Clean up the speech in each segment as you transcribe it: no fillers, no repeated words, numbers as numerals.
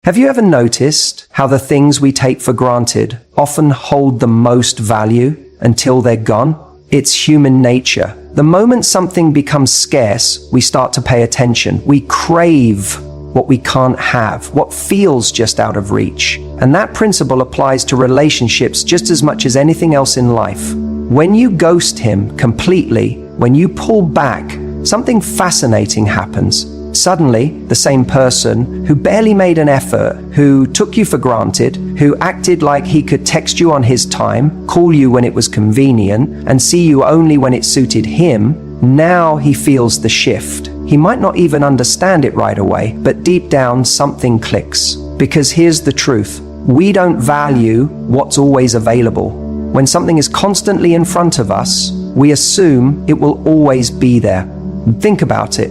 Have you ever noticed how the things we take for granted often hold the most value until they're gone? It's human nature. The moment something becomes scarce, we start to pay attention. We crave what we can't have, what feels just out of reach. And that principle applies to relationships just as much as anything else in life. When you ghost him completely, when you pull back, something fascinating happens. Suddenly, the same person who barely made an effort, who took you for granted, who acted like he could text you on his time, call you when it was convenient, and see you only when it suited him, now he feels the shift. He might not even understand it right away, but deep down something clicks. Because here's the truth. We don't value what's always available. When something is constantly in front of us, we assume it will always be there. Think about it.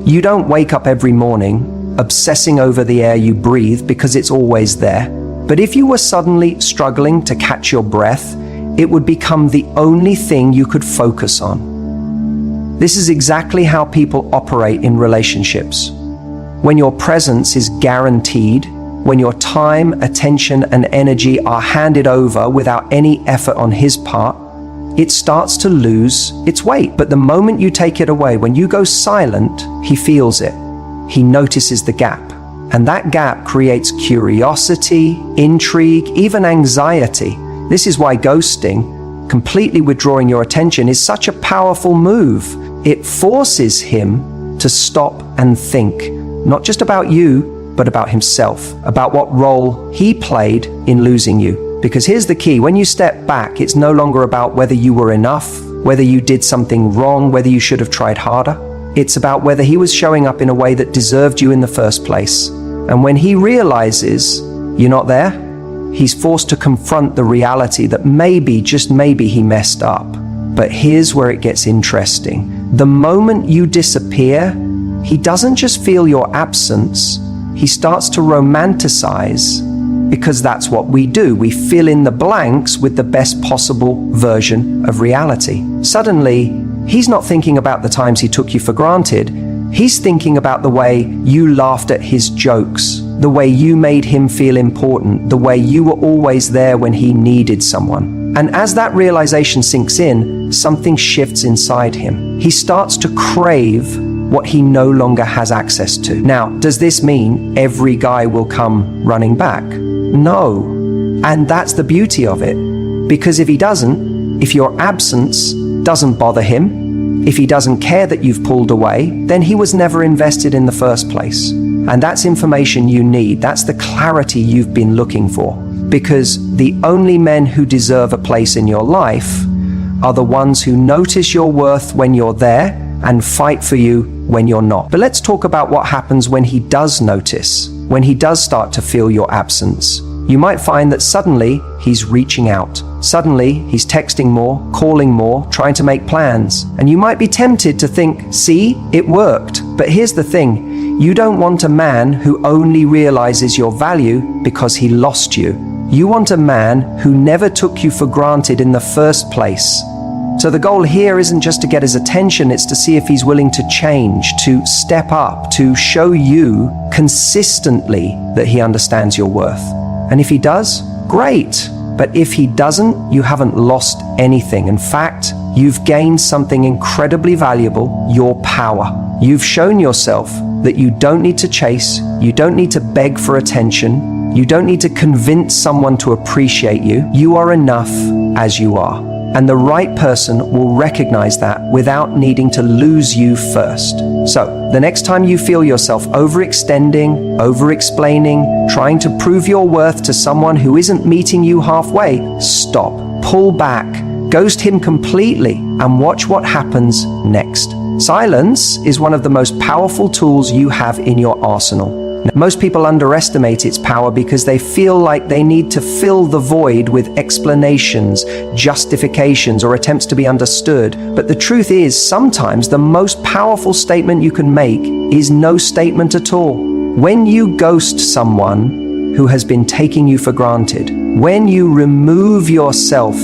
You don't wake up every morning obsessing over the air you breathe because it's always there. But if you were suddenly struggling to catch your breath, it would become the only thing you could focus on. This is exactly how people operate in relationships. When your presence is guaranteed, when your time, attention, and energy are handed over without any effort on his part, it starts to lose its weight. But the moment you take it away, when you go silent, he feels it. He notices the gap. And that gap creates curiosity, intrigue, even anxiety. This is why ghosting, completely withdrawing your attention, is such a powerful move. It forces him to stop and think, not just about you, but about himself, about what role he played in losing you. Because here's the key, when you step back, it's no longer about whether you were enough, whether you did something wrong, whether you should have tried harder. It's about whether he was showing up in a way that deserved you in the first place. And when he realizes you're not there, he's forced to confront the reality that maybe, just maybe, he messed up. But here's where it gets interesting. The moment you disappear, he doesn't just feel your absence, he starts to romanticize. Because that's what we do. We fill in the blanks with the best possible version of reality. Suddenly, he's not thinking about the times he took you for granted. He's thinking about the way you laughed at his jokes, the way you made him feel important, the way you were always there when he needed someone. And as that realization sinks in, something shifts inside him. He starts to crave what he no longer has access to. Now, does this mean every guy will come running back? No. And that's the beauty of it. Because if he doesn't, if your absence doesn't bother him, if he doesn't care that you've pulled away, then he was never invested in the first place. And that's information you need. That's the clarity you've been looking for. Because the only men who deserve a place in your life are the ones who notice your worth when you're there and fight for you when you're not. But let's talk about what happens when he does notice, when he does start to feel your absence. You might find that suddenly he's reaching out. Suddenly he's texting more, calling more, trying to make plans. And you might be tempted to think, see, it worked. But here's the thing, you don't want a man who only realizes your value because he lost you. You want a man who never took you for granted in the first place. So the goal here isn't just to get his attention, it's to see if he's willing to change, to step up, to show you consistently that he understands your worth. And if he does, great. But if he doesn't, you haven't lost anything. In fact, you've gained something incredibly valuable, your power. You've shown yourself that you don't need to chase, you don't need to beg for attention, you don't need to convince someone to appreciate you. You are enough as you are. And the right person will recognize that without needing to lose you first. So, the next time you feel yourself overextending, over-explaining, trying to prove your worth to someone who isn't meeting you halfway, stop, pull back, ghost him completely, and watch what happens next. Silence is one of the most powerful tools you have in your arsenal. Most people underestimate its power because they feel like they need to fill the void with explanations, justifications, or attempts to be understood. But the truth is, sometimes the most powerful statement you can make is no statement at all. When you ghost someone who has been taking you for granted, when you remove yourself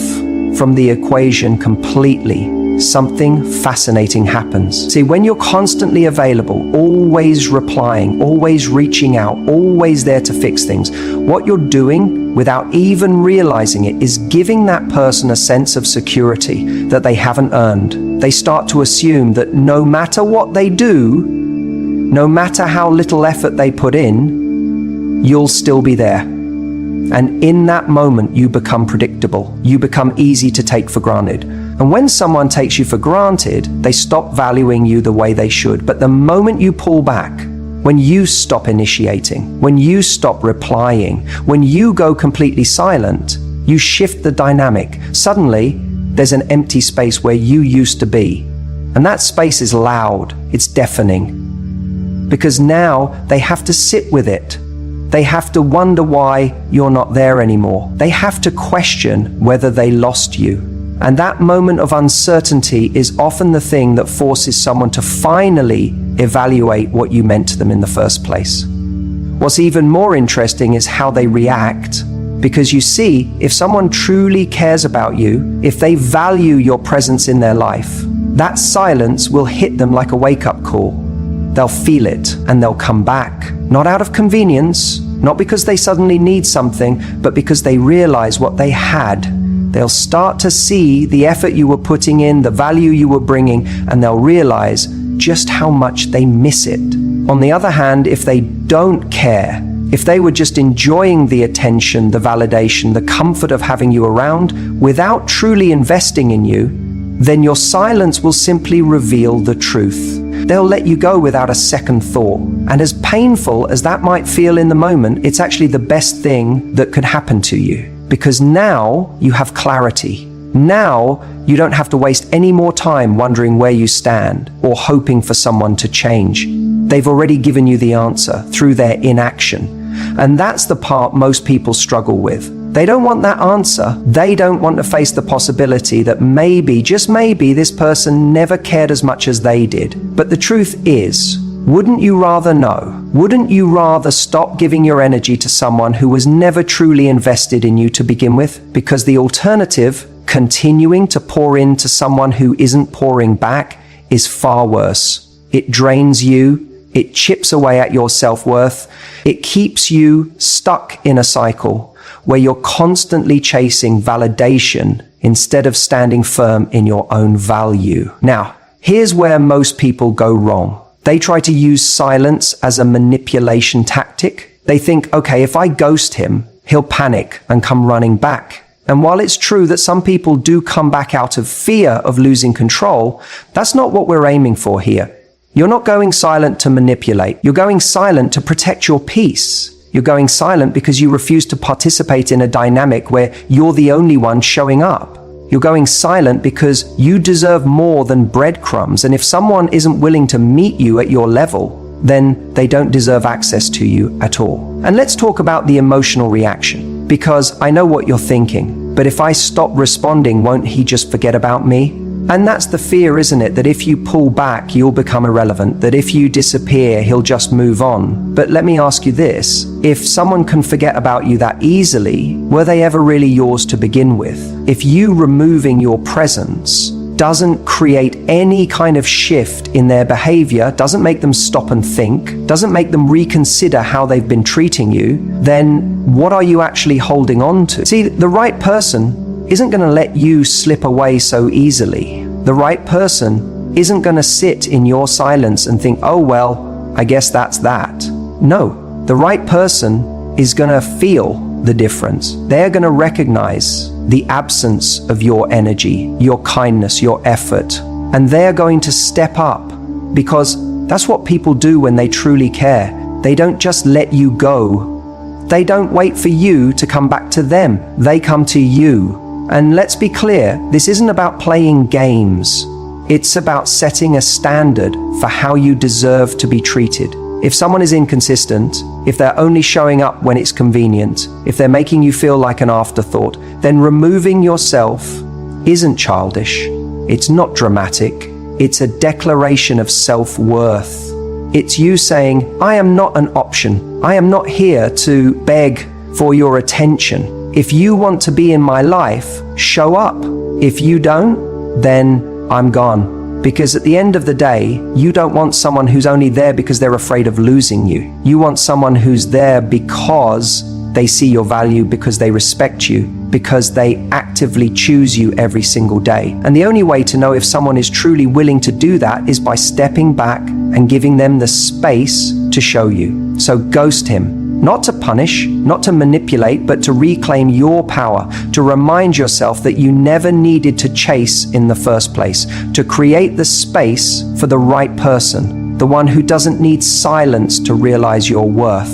from the equation completely, something fascinating happens. See, when you're constantly available, always replying, always reaching out, always there to fix things, what you're doing without even realizing it is giving that person a sense of security that they haven't earned. They start to assume that no matter what they do, no matter how little effort they put in, you'll still be there. And in that moment, you become predictable. You become easy to take for granted. And when someone takes you for granted, they stop valuing you the way they should. But the moment you pull back, when you stop initiating, when you stop replying, when you go completely silent, you shift the dynamic. Suddenly, there's an empty space where you used to be. And that space is loud, it's deafening. Because now they have to sit with it. They have to wonder why you're not there anymore. They have to question whether they lost you. And that moment of uncertainty is often the thing that forces someone to finally evaluate what you meant to them in the first place. What's even more interesting is how they react. Because you see, if someone truly cares about you, if they value your presence in their life, that silence will hit them like a wake-up call. They'll feel it and they'll come back. Not out of convenience, not because they suddenly need something, but because they realize what they had. They'll start to see the effort you were putting in, the value you were bringing, and they'll realize just how much they miss it. On the other hand, if they don't care, if they were just enjoying the attention, the validation, the comfort of having you around, without truly investing in you, then your silence will simply reveal the truth. They'll let you go without a second thought. And as painful as that might feel in the moment, it's actually the best thing that could happen to you. Because now you have clarity. Now you don't have to waste any more time wondering where you stand or hoping for someone to change. They've already given you the answer through their inaction. And that's the part most people struggle with. They don't want that answer. They don't want to face the possibility that maybe, just maybe, this person never cared as much as they did. But the truth is, wouldn't you rather know? Wouldn't you rather stop giving your energy to someone who was never truly invested in you to begin with? Because the alternative, continuing to pour into someone who isn't pouring back, is far worse. It drains you. It chips away at your self-worth. It keeps you stuck in a cycle where you're constantly chasing validation instead of standing firm in your own value. Now, here's where most people go wrong. They try to use silence as a manipulation tactic. They think, okay, if I ghost him, he'll panic and come running back. And while it's true that some people do come back out of fear of losing control, that's not what we're aiming for here. You're not going silent to manipulate. You're going silent to protect your peace. You're going silent because you refuse to participate in a dynamic where you're the only one showing up. You're going silent because you deserve more than breadcrumbs, and if someone isn't willing to meet you at your level, then they don't deserve access to you at all. And let's talk about the emotional reaction, because I know what you're thinking, but if I stop responding, won't he just forget about me? And that's the fear, isn't it? That if you pull back, you'll become irrelevant. That if you disappear, he'll just move on. But let me ask you this. If someone can forget about you that easily, were they ever really yours to begin with? If you removing your presence doesn't create any kind of shift in their behavior, doesn't make them stop and think, doesn't make them reconsider how they've been treating you, then what are you actually holding on to? See, the right person isn't going to let you slip away so easily. The right person isn't going to sit in your silence and think, oh, well, I guess that's that. No, the right person is going to feel the difference. They're going to recognize the absence of your energy, your kindness, your effort, and they're going to step up, because that's what people do when they truly care. They don't just let you go. They don't wait for you to come back to them. They come to you. And let's be clear, this isn't about playing games. It's about setting a standard for how you deserve to be treated. If someone is inconsistent, if they're only showing up when it's convenient, if they're making you feel like an afterthought, then removing yourself isn't childish. It's not dramatic. It's a declaration of self-worth. It's you saying, I am not an option. I am not here to beg for your attention. If you want to be in my life, show up. If you don't, then I'm gone. Because at the end of the day, you don't want someone who's only there because they're afraid of losing you. You want someone who's there because they see your value, because they respect you, because they actively choose you every single day. And the only way to know if someone is truly willing to do that is by stepping back and giving them the space to show you. So ghost him. Not to punish, not to manipulate, but to reclaim your power, to remind yourself that you never needed to chase in the first place, to create the space for the right person, the one who doesn't need silence to realize your worth,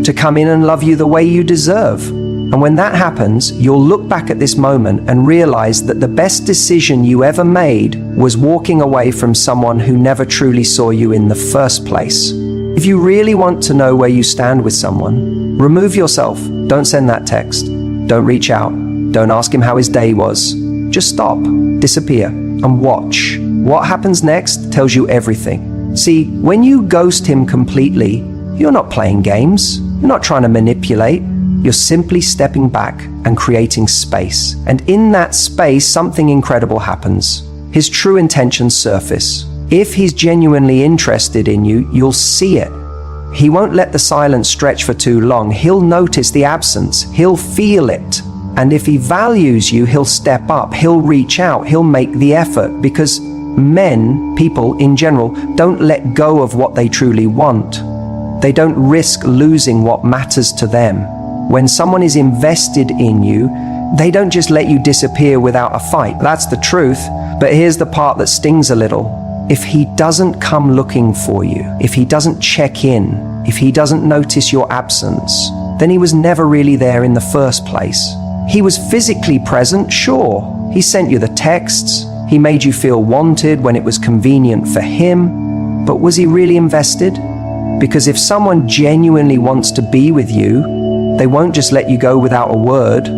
to come in and love you the way you deserve. And when that happens, you'll look back at this moment and realize that the best decision you ever made was walking away from someone who never truly saw you in the first place. If you really want to know where you stand with someone, remove yourself. Don't send that text. Don't reach out. Don't ask him how his day was. Just stop, disappear, and watch. What happens next tells you everything. See, when you ghost him completely, you're not playing games. You're not trying to manipulate. You're simply stepping back and creating space. And in that space, something incredible happens. His true intentions surface. If he's genuinely interested in you, you'll see it. He won't let the silence stretch for too long. He'll notice the absence. He'll feel it. And if he values you, he'll step up. He'll reach out. He'll make the effort, because men, people in general, don't let go of what they truly want. They don't risk losing what matters to them. When someone is invested in you, they don't just let you disappear without a fight. That's the truth. But here's the part that stings a little. If he doesn't come looking for you, if he doesn't check in, if he doesn't notice your absence, then he was never really there in the first place. He was physically present, sure. He sent you the texts. He made you feel wanted when it was convenient for him. But was he really invested? Because if someone genuinely wants to be with you, they won't just let you go without a word.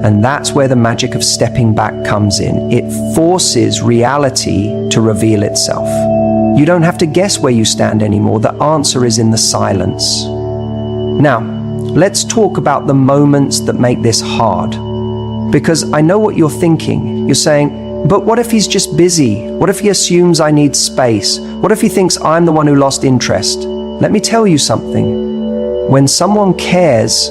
And that's where the magic of stepping back comes in. It forces reality to reveal itself. You don't have to guess where you stand anymore. The answer is in the silence. Now, let's talk about the moments that make this hard. Because I know what you're thinking. You're saying, but what if he's just busy? What if he assumes I need space? What if he thinks I'm the one who lost interest? Let me tell you something. When someone cares,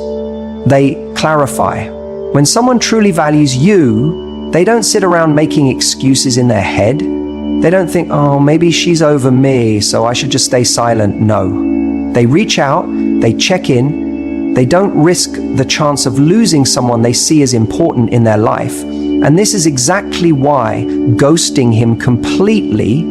they clarify. When someone truly values you, they don't sit around making excuses in their head. They don't think, oh, maybe she's over me, so I should just stay silent. No. They reach out, they check in, they don't risk the chance of losing someone they see as important in their life. And this is exactly why ghosting him completely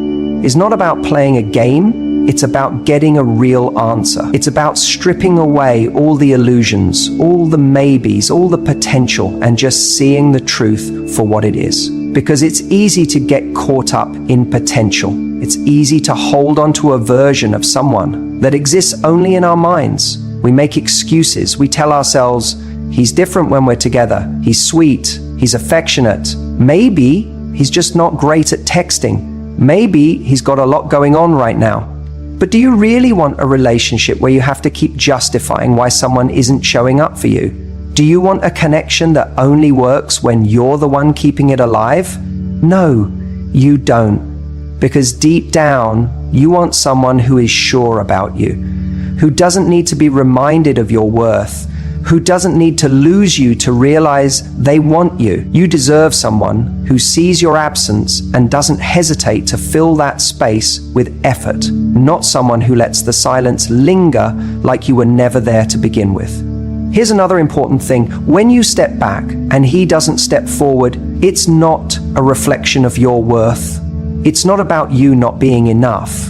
is not about playing a game. It's about getting a real answer. It's about stripping away all the illusions, all the maybes, all the potential, and just seeing the truth for what it is. Because it's easy to get caught up in potential. It's easy to hold on to a version of someone that exists only in our minds. We make excuses. We tell ourselves, he's different when we're together. He's sweet. He's affectionate. Maybe he's just not great at texting. Maybe he's got a lot going on right now. But do you really want a relationship where you have to keep justifying why someone isn't showing up for you? Do you want a connection that only works when you're the one keeping it alive? No, you don't. Because deep down, you want someone who is sure about you, who doesn't need to be reminded of your worth, who doesn't need to lose you to realize they want you. You deserve someone who sees your absence and doesn't hesitate to fill that space with effort, not someone who lets the silence linger like you were never there to begin with. Here's another important thing. When you step back and he doesn't step forward, it's not a reflection of your worth. It's not about you not being enough.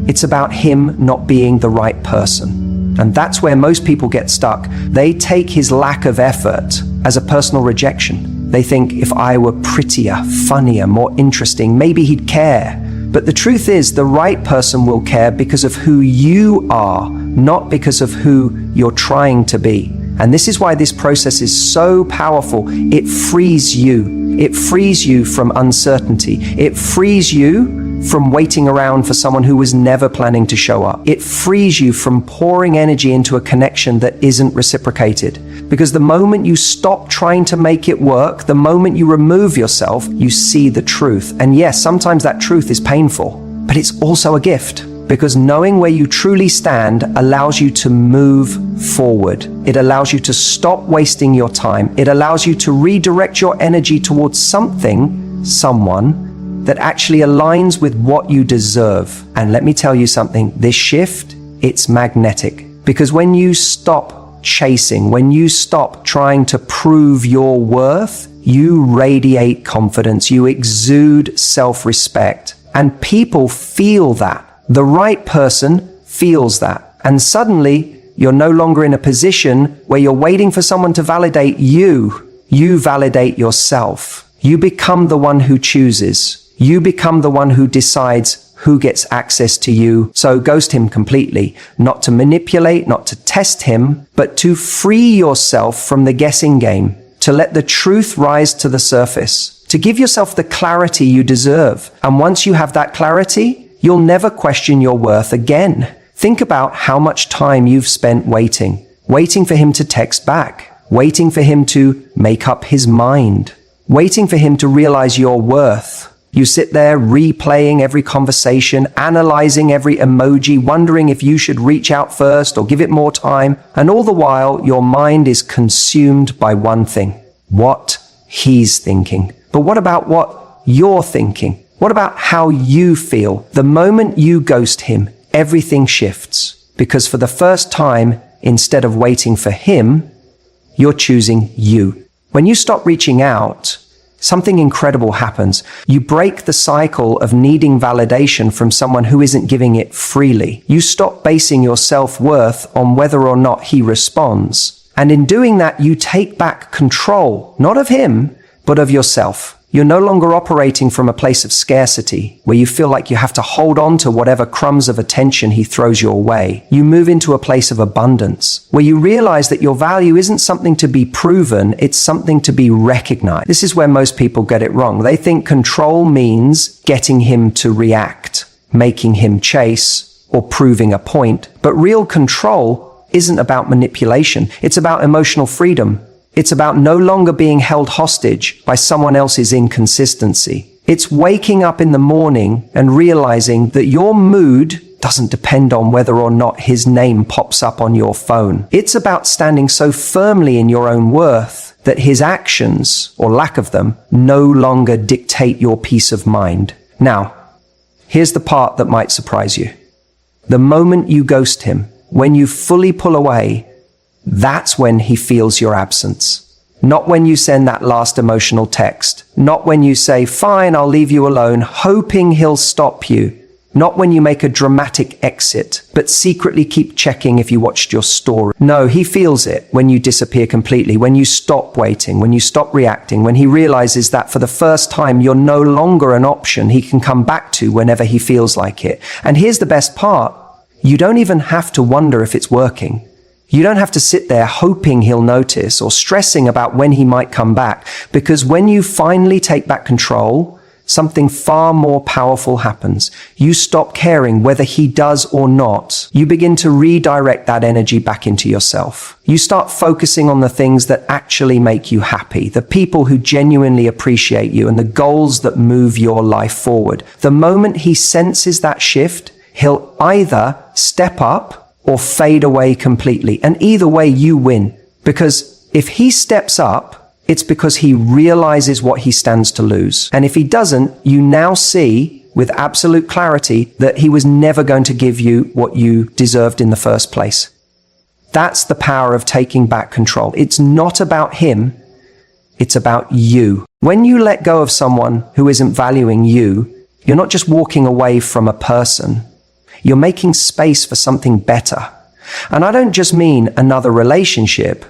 It's about him not being the right person. And that's where most people get stuck. They take his lack of effort as a personal rejection. They think, if I were prettier, funnier, more interesting, maybe he'd care. But the truth is, the right person will care because of who you are, not because of who you're trying to be. And this is why this process is so powerful. It frees you. It frees you from uncertainty. It frees you from waiting around for someone who was never planning to show up. It frees you from pouring energy into a connection that isn't reciprocated. Because the moment you stop trying to make it work, the moment you remove yourself, you see the truth. And yes, sometimes that truth is painful, but it's also a gift. Because knowing where you truly stand allows you to move forward. It allows you to stop wasting your time. It allows you to redirect your energy towards someone that actually aligns with what you deserve. And let me tell you something, this shift, it's magnetic. Because when you stop chasing, when you stop trying to prove your worth, you radiate confidence, you exude self-respect, and people feel that. The right person feels that. And suddenly, you're no longer in a position where you're waiting for someone to validate you. You validate yourself. You become the one who chooses. You become the one who decides who gets access to you. So ghost him completely. Not to manipulate, not to test him, but to free yourself from the guessing game. To let the truth rise to the surface. To give yourself the clarity you deserve. And once you have that clarity, you'll never question your worth again. Think about how much time you've spent waiting for him to text back, waiting for him to make up his mind, waiting for him to realize your worth. You sit there replaying every conversation, analyzing every emoji, wondering if you should reach out first or give it more time. And all the while, your mind is consumed by one thing, what he's thinking. But what about what you're thinking? What about how you feel? The moment you ghost him, everything shifts. Because for the first time, instead of waiting for him, you're choosing you. When you stop reaching out, something incredible happens. You break the cycle of needing validation from someone who isn't giving it freely. You stop basing your self-worth on whether or not he responds. And in doing that, you take back control, not of him, but of yourself. You're no longer operating from a place of scarcity, where you feel like you have to hold on to whatever crumbs of attention he throws your way. You move into a place of abundance, where you realize that your value isn't something to be proven, it's something to be recognized. This is where most people get it wrong. They think control means getting him to react, making him chase, or proving a point. But real control isn't about manipulation. It's about emotional freedom. It's about no longer being held hostage by someone else's inconsistency. It's waking up in the morning and realizing that your mood doesn't depend on whether or not his name pops up on your phone. It's about standing so firmly in your own worth that his actions, or lack of them, no longer dictate your peace of mind. Now, here's the part that might surprise you. The moment you ghost him, when you fully pull away, that's when he feels your absence. Not when you send that last emotional text. Not when you say, fine, I'll leave you alone, hoping he'll stop you. Not when you make a dramatic exit, but secretly keep checking if you watched your story. No, he feels it when you disappear completely, when you stop waiting, when you stop reacting, when he realizes that for the first time you're no longer an option he can come back to whenever he feels like it. And here's the best part. You don't even have to wonder if it's working. You don't have to sit there hoping he'll notice or stressing about when he might come back, because when you finally take back control, something far more powerful happens. You stop caring whether he does or not. You begin to redirect that energy back into yourself. You start focusing on the things that actually make you happy, the people who genuinely appreciate you, and the goals that move your life forward. The moment he senses that shift, he'll either step up or fade away completely. And either way, you win. Because if he steps up, it's because he realizes what he stands to lose. And if he doesn't, you now see with absolute clarity that he was never going to give you what you deserved in the first place. That's the power of taking back control. It's not about him, it's about you. When you let go of someone who isn't valuing you, you're not just walking away from a person. You're making space for something better. And I don't just mean another relationship.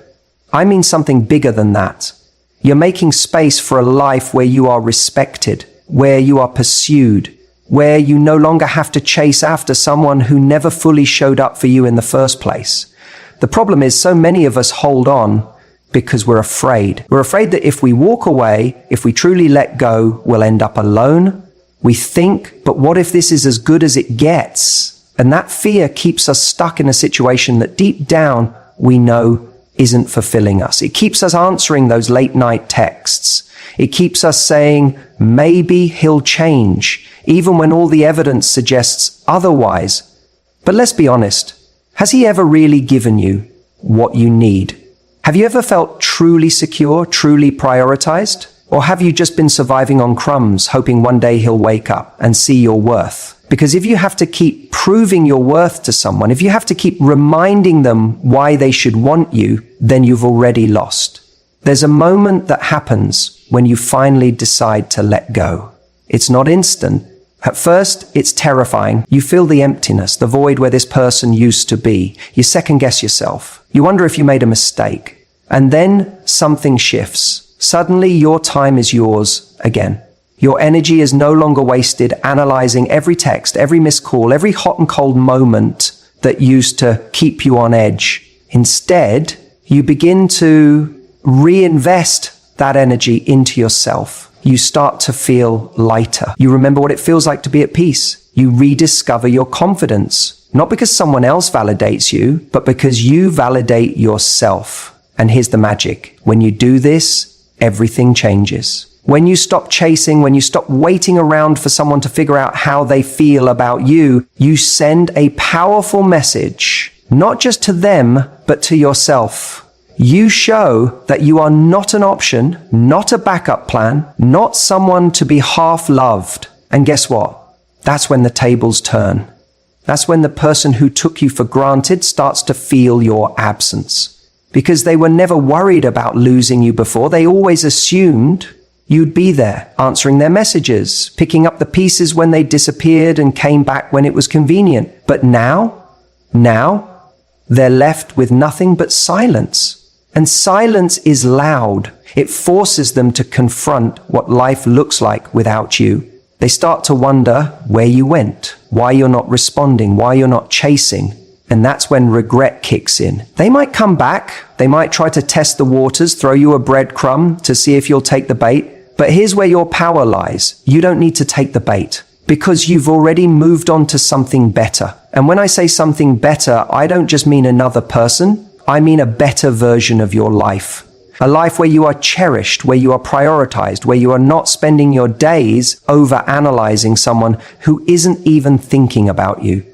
I mean something bigger than that. You're making space for a life where you are respected, where you are pursued, where you no longer have to chase after someone who never fully showed up for you in the first place. The problem is so many of us hold on because we're afraid. We're afraid that if we walk away, if we truly let go, we'll end up alone. We think, but what if this is as good as it gets? And that fear keeps us stuck in a situation that deep down we know isn't fulfilling us. It keeps us answering those late night texts. It keeps us saying, maybe he'll change, even when all the evidence suggests otherwise. But let's be honest, has he ever really given you what you need? Have you ever felt truly secure, truly prioritized? Or have you just been surviving on crumbs, hoping one day he'll wake up and see your worth? Because if you have to keep proving your worth to someone, if you have to keep reminding them why they should want you, then you've already lost. There's a moment that happens when you finally decide to let go. It's not instant. At first, it's terrifying. You feel the emptiness, the void where this person used to be. You second guess yourself. You wonder if you made a mistake. And then something shifts. Suddenly, your time is yours again. Your energy is no longer wasted analyzing every text, every missed call, every hot and cold moment that used to keep you on edge. Instead, you begin to reinvest that energy into yourself. You start to feel lighter. You remember what it feels like to be at peace. You rediscover your confidence, not because someone else validates you, but because you validate yourself. And here's the magic. When you do this, everything changes. When you stop chasing, when you stop waiting around for someone to figure out how they feel about you, you send a powerful message, not just to them, but to yourself. You show that you are not an option, not a backup plan, not someone to be half loved. And guess what? That's when the tables turn. That's when the person who took you for granted starts to feel your absence. Because they were never worried about losing you before. They always assumed you'd be there, answering their messages, picking up the pieces when they disappeared and came back when it was convenient. But now, they're left with nothing but silence. And silence is loud. It forces them to confront what life looks like without you. They start to wonder where you went, why you're not responding, why you're not chasing. And that's when regret kicks in. They might come back. They might try to test the waters, throw you a breadcrumb to see if you'll take the bait. But here's where your power lies. You don't need to take the bait because you've already moved on to something better. And when I say something better, I don't just mean another person. I mean a better version of your life. A life where you are cherished, where you are prioritized, where you are not spending your days over-analyzing someone who isn't even thinking about you.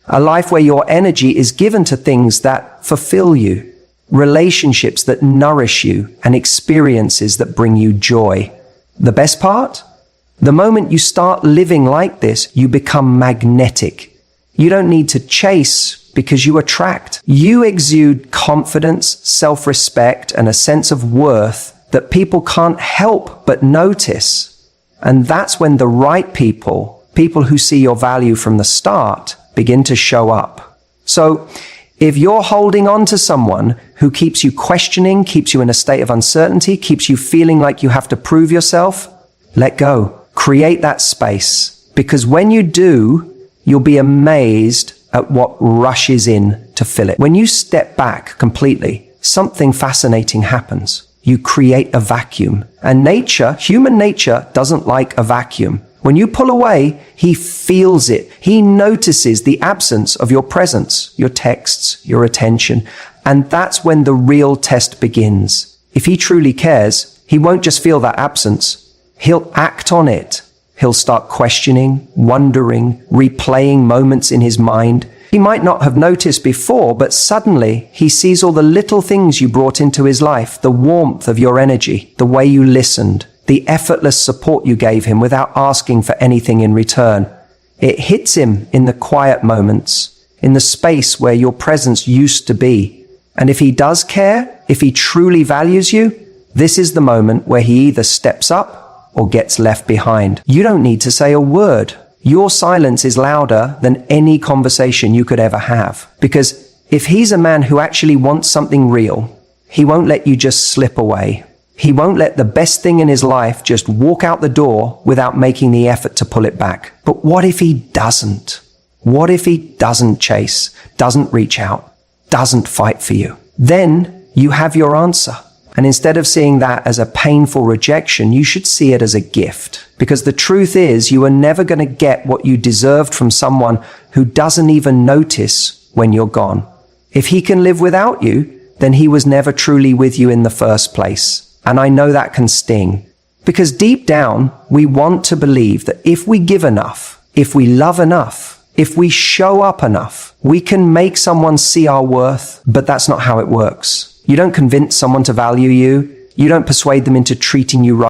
A life where your energy is given to things that fulfill you, relationships that nourish you, and experiences that bring you joy. The best part? The moment you start living like this, you become magnetic. You don't need to chase because you attract. You exude confidence, self-respect, and a sense of worth that people can't help but notice. And that's when the right people who see your value from the start, begin to show up. So if you're holding on to someone who keeps you questioning, keeps you in a state of uncertainty, keeps you feeling like you have to prove yourself, let go. Create that space. Because when you do, you'll be amazed at what rushes in to fill it. When you step back completely, something fascinating happens. You create a vacuum. And nature, human nature, doesn't like a vacuum. When you pull away, he feels it. He notices the absence of your presence, your texts, your attention. And that's when the real test begins. If he truly cares, he won't just feel that absence. He'll act on it. He'll start questioning, wondering, replaying moments in his mind. He might not have noticed before, but suddenly he sees all the little things you brought into his life, the warmth of your energy, the way you listened, the effortless support you gave him without asking for anything in return. It hits him in the quiet moments, in the space where your presence used to be. And if he does care, if he truly values you, this is the moment where he either steps up or gets left behind. You don't need to say a word. Your silence is louder than any conversation you could ever have. Because if he's a man who actually wants something real, he won't let you just slip away. He won't let the best thing in his life just walk out the door without making the effort to pull it back. But what if he doesn't? What if he doesn't chase, doesn't reach out, doesn't fight for you? Then you have your answer. And instead of seeing that as a painful rejection, you should see it as a gift. Because the truth is, you are never going to get what you deserved from someone who doesn't even notice when you're gone. If he can live without you, then he was never truly with you in the first place. And I know that can sting. Because deep down, we want to believe that if we give enough, if we love enough, if we show up enough, we can make someone see our worth. But that's not how it works. You don't convince someone to value you. You don't persuade them into treating you right.